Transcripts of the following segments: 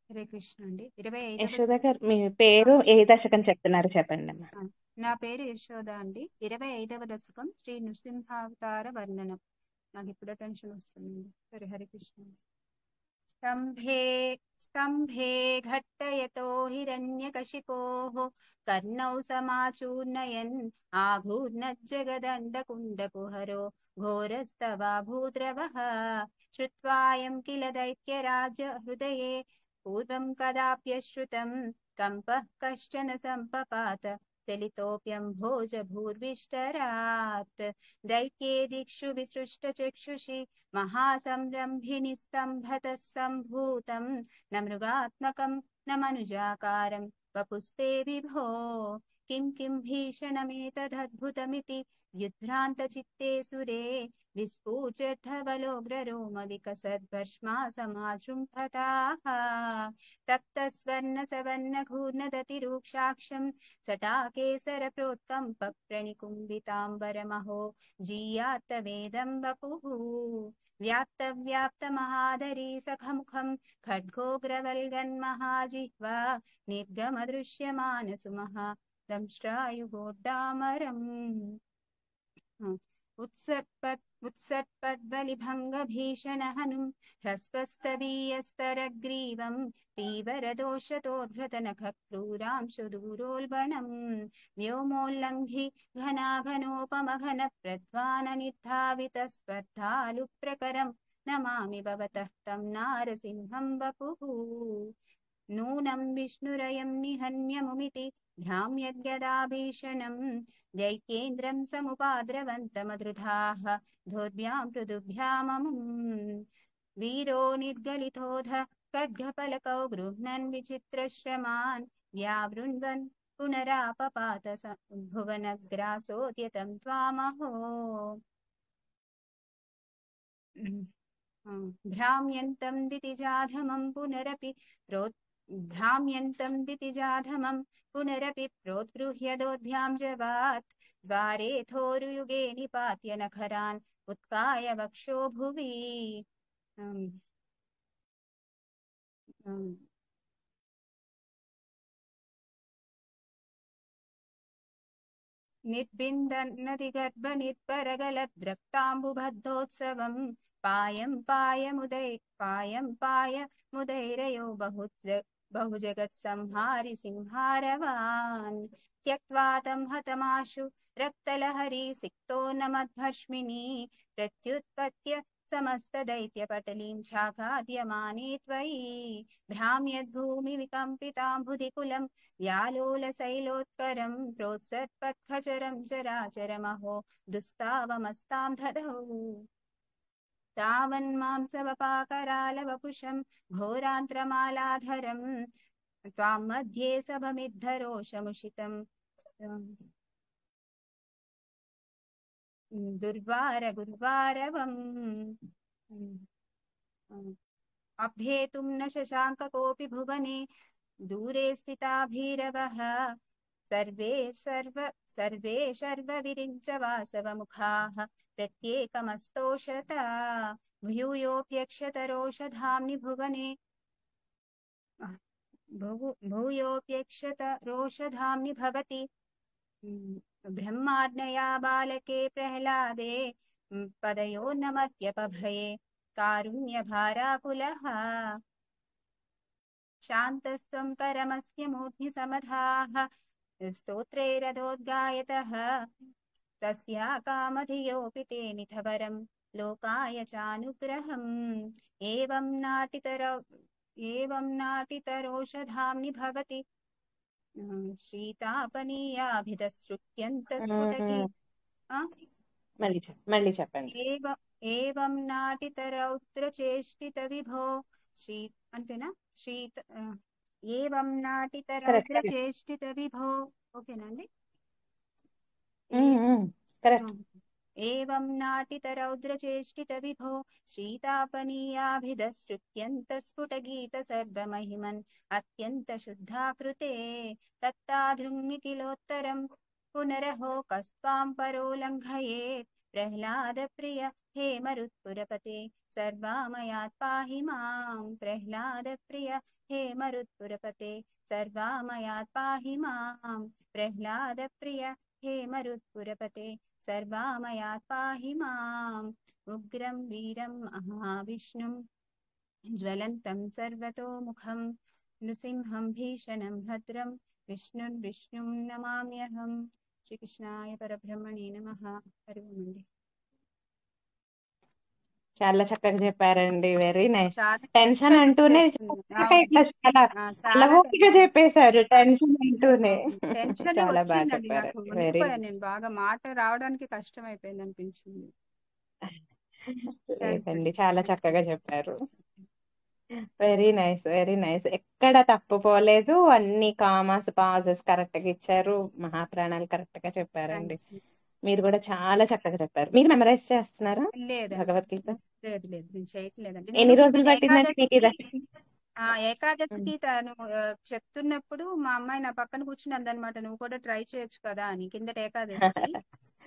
హరే కృష్ణ అండి. 25వ యశోద గారు మీ పేరు ఏ దశకం చెప్తున్నారు చెప్పండి అమ్మా. నా పేరు యశోద అండి. 25వ దశకం శ్రీ నృసింహావతార వర్ణనం. నాకు ఇప్పుడు టెన్షన్ వస్తుంది. సరే, హరే కృష్ణ. स्तम्भे स्तम्भे घट्टयतो हिरण्यकशिपोः कर्णौ समाचूर्णयन् आघूर्णज्जगदण्डकुण्डकुहरो घोरस्तवाभूद्रवः श्रुत्वायं किल दैत्यराज हृदये पूर्वं कदाप्यश्रुतं कम्पः कश्चन सम्पपात चलितोऽप्यम्भोजभूर्विष्टरात् दैत्ये दिक्षु विसृष्टचक्षुषि महासंरम्भिणि स्तम्भतः सम्भूतं न मृगात्मकं न मनुजाकारं वपुस्ते विभो किं भीषणमेतदद्भुतमिति व्युद्भ्रान्तचित्ते सुरे विस्फुजद्धवलोग्ररोमविकसद्भस्मासमाशृम्भताः तप्तस्वर्णसवर्णघूर्णदतिरूक्षाक्षं सटाकेसरप्रोत्कम्पप्रणिकुम्भिताम्बरमहो जीयात्तवेदं वपुः व्याप्तव्याप्तमहादरी सखमुखं खड्गोग्रवल्गन्महाजिह्वा निर्गमदृश्यमानसुमः दंष्ट्रायुगोड्डामरम् उत्सत्पद्बलिभङ्गभीषणहनुं ह्रस्वस्तवीयस्तरग्रीवं पीवरदोषतोद्धृतनखक्रूरांशुदूरोल्बणम् व्योमोल्लङ्घि घनाघनोपमघनप्रध्वाननिर्धावितस्पर्धालुप्रकरं नमामि भवतः तं नारसिंहं वपुः नूनं विष्णुरयं निहन्यमुमिति भ्राम्यद्गदाभीषणं दैत्येन्द्रं समुपाद्रवन्तमधृधाः धोर्भ्यां पृथुभ्याममुम् वीरो निर्गलितोऽध खड्गफलकौ गृह्णन् विचित्रश्रमान् व्यावृण्वन् पुनरापपात भुवनग्रासोद्यतं त्वामहो भ्राम्यन्तं दितिजाधमं पुनरपि भ्राम्यन्तं दितिजाधमं पुनरपि प्रोद्गृह्यदोर्भ्यां जवात् द्वारेथोरुयुगे निपात्य नखरान् उत्काय वक्षो भुवि निर्बिन्दन्नदिगर्भनिर्भरगलद्रक्ताम्बुबद्धोत्सवं पायं पाय मुदैरयो बहुजगत्संहारि सिंहारवान् त्यक्त्वा तं हतमाशु रक्तलहरी सिक्तो न मद्भस्मिनी प्रत्युत्पत्य समस्तदैत्यपटलीं शाखाद्यमाने त्वयि भ्राम्यद्भूमिविकम्पिताम्बुधिकुलं व्यालोलशैलोत्करं प्रोत्सत्पत्खचरं चराचरमहो दुस्तावमस्तां दधौ तावन्मांसवपाकरालवपुषं घोरान्त्रमालाधरं त्वां मध्ये सभमिद्धरोषमुषितं दुर्वारगुर्वारवम् अभ्येतुं न शशाङ्क कोऽपि भुवने दूरे स्थिता भीरवः सर्वे शर्वविरिञ्च वासवमुखाः प्रत्येकमस्तोषता भूयोऽप्यक्षतरोषधाम्नि भुवने भूयोऽप्यक्षतरोषधाम्नि भवति ब्रह्माज्ञया बालके प्रह्लादे पदयो नमत्यपभये कारुण्यभाराकुलः शान्तस्त्वं परमस्य मूर्ध्निसमधाः स्तोत्रे रथोद्गायतः तस्या कामधियोऽपि ते निथवरं लोकाय चानुग्रहम् एवं नाटितरोषधाम्नि भवति शीतापनीयाभिधसृत्यन्तस्फुटकी మళ్ళీ చెప్పండి. ఏవం నాటితరౌద్రచేష్టితవిభో అంతేనా ఏవం నాటితరౌద్రచేష్టితవిభో ఓకేనా అండి? ఏవం నాటితరౌద్రచేష్టితవిభో శ్రీతాపనీయాభిధసృత్యంతస్ఫుటగీతసర్వమహిమన్ అత్యంతశుద్ధాకృతే తత్తాధృంగికిలోత్తరం పునరహో కస్త్వాం పరో లంఘయేత్ ప్రహ్లాద ప్రియ హే మరుత్పురపతే सर्वामयात् पाहि मां प्रह्लादप्रिय हे मरुत्पुरपते सर्वामयात् पाहि मां प्रह्लादप्रिय हे मरुत्पुरपते सर्वामयात् पाहि माम् उग्रं वीरं महाविष्णुं ज्वलन्तं सर्वतोमुखं नृसिंहं भीषणं भद्रं विष्णुं नमाम्यहं శ్రీకృష్ణాయ పరబ్రహ్మణే నమః. హరి ఓం అండి. చాలా చక్కగా చెప్పారండి. Very nice. చాలా టెన్షన్ అంటూనే చేస్తుంది. ఇట్లా చాలా చాలా అలవోకగా చెప్పేశారు. టెన్షన్ అంటూనే టెన్షన్ చాలా బాగా వచ్చిందండి చెప్పారు. నాకు. వెరీ ఉండిపోయాను నేను బాగా. మాట రావడానికి కష్టం అయిపోయింది అనిపించింది. లేదండి, చాలా చక్కగా చెప్పారు. Very nice, very nice. ఎక్కడ తప్పు పోలేదు. అన్ని కామాస్ పాజెస్ కరెక్ట్ గా ఇచ్చారు. మహాప్రాణాలు కరెక్ట్ గా చెప్పారండి. థ్యాంక్స్. మీరు కూడా చాలా చక్కగా చెప్పారు. మీరు మెమరైజ్ చేస్తున్నారా లేదండి, భగవద్గీత? లేదు లేదు, నేను చేయట్లేదండి. ఎన్ని నేను రోజులు పట్టిందండి మీకు ఇది? ఏకాదశికి తను చెప్తున్నప్పుడు మా అమ్మాయి నా పక్కన కూర్చుని అందనమాట, నువ్వు కూడా ట్రై చేయొచ్చు కదా అని, కిందట ఏకాదశికి.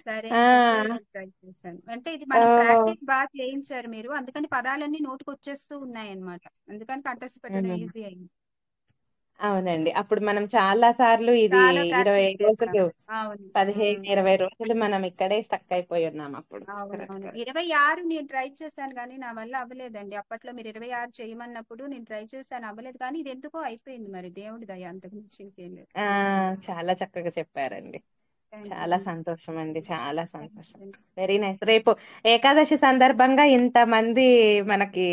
సరే ఆ, అని చెప్పి ట్రై చేశాను. అంటే ఇది ఓ, మనకి ప్రాక్టీస్ బాగా చేయించారు మీరు, అందుకని పదాలన్నీ నోటికి వచ్చేస్తూ ఉన్నాయి అన్నమాట. అందుకని కంఠస్థ పెట్టడం ఉమ్, ఈజీ అయింది. అవునండి. అప్పుడు మనం చాలా సార్లు ఇది చాలా 20 ప్రాక్టీస్ చేశాను. రోజులు, అవును. 15-20 రోజులు మనం ఇక్కడే స్టక్ అయిపోయి ఉన్నాం అప్పుడు. కరెక్ట్ అవునవును. కరెక్ట్. 26 నేను ట్రై చేశాను కానీ నా వల్ల అవ్వలేదండి. అప్పట్లో మీరు 26 చేయమన్నప్పుడు నేను ట్రై చేశాను, అవ్వలేదు. కానీ ఇది ఎందుకో అయిపోయింది, మరి దేవుడి దయ, అంతకు మించి ఇంకేం లేదు. ఆ, చాలా చక్కగా చెప్పారండి. థ్యాంక్ యూ చాలా అండి. సంతోషం అండి, చాలా థ్యాంక్ సంతోషం. యూ అండి. Very nice. రేపు ఏకాదశి సందర్భంగా ఇంతమంది మనకి